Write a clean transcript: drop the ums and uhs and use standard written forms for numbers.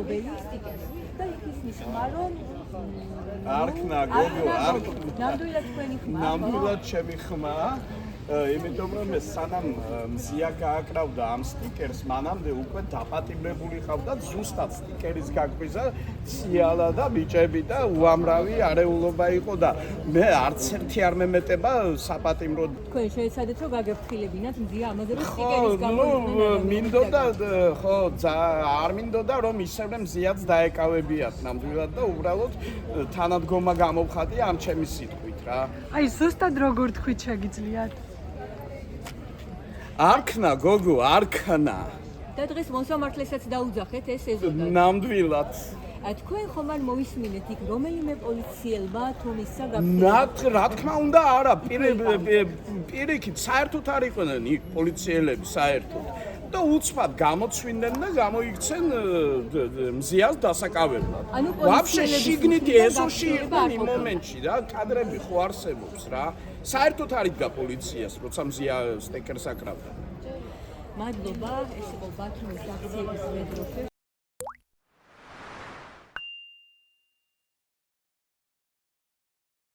მფლობელი სტიკერი და იქ ისმის ხმა რომ არქნა გოგო ნამდვილად თქვენი ხმა ნამდვილად ჩემი ხმა იმიტომ რომ ეს სანამ მზია გააკრავდა ამ სტიკერს მანამდე უკვე დაპატიმრებული ხავდა ზუსტად სტიკერის გაგვიზა ციალა და ბიჭები და უამრავი არეულობა იყო და მე არც ერთი არ მემეტება საპატიმრო თქვენ შეეცადეთ რომ გაგეფრთხილებინათ მზია ამაზე რომ ხო სტიკერის გამო მინდოდა ხო არ მინდოდა რომ ისევ მზიაც დაეკავებიათ ნამდვილად და უბრალოდ თანადგომა გამოვხატია ამ ჩემი სიტყვით რა აი ზუსტად როგორ თქვით შეგიძლიათ არქნა გოგო არქნა და დღეს მოსამართლესაც დაუძახეთ ეს ეზოდა ნამდვილად თქვენ ხომ არ მოისმინეთ იქ რომელიმე პოლიციელმა თუ მისცა გაფრთხილება რა თქმა უნდა არა პირიქით საერთოდ არ იყვნენ იქ პოლიციელები საერთოდ და უცბად გამოცვიდნენ და გამოიქცენ მზიას დასაკავებლად. ვაფშე შიგნით ეზოში იყვნენ იმ მომენტში რა, კადრები ხო არსებობს რა. საერთოდ არ იდგა პოლიციას, როცა მზია სტეკერს აკრავდა. მადლობა, ეს იყო ბათუმის აქციების მედროშე,